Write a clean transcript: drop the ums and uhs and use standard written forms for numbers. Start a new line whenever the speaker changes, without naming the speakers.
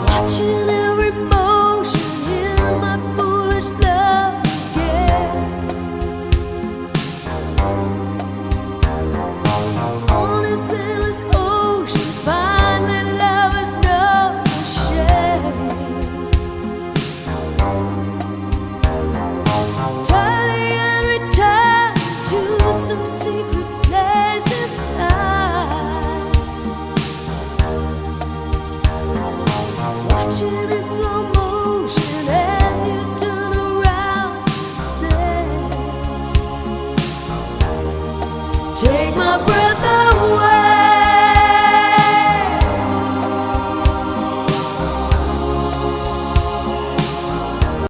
Watching every motion in my foolish love scared. On this endless ocean, finally lovers know shame. Turning and returning to some secret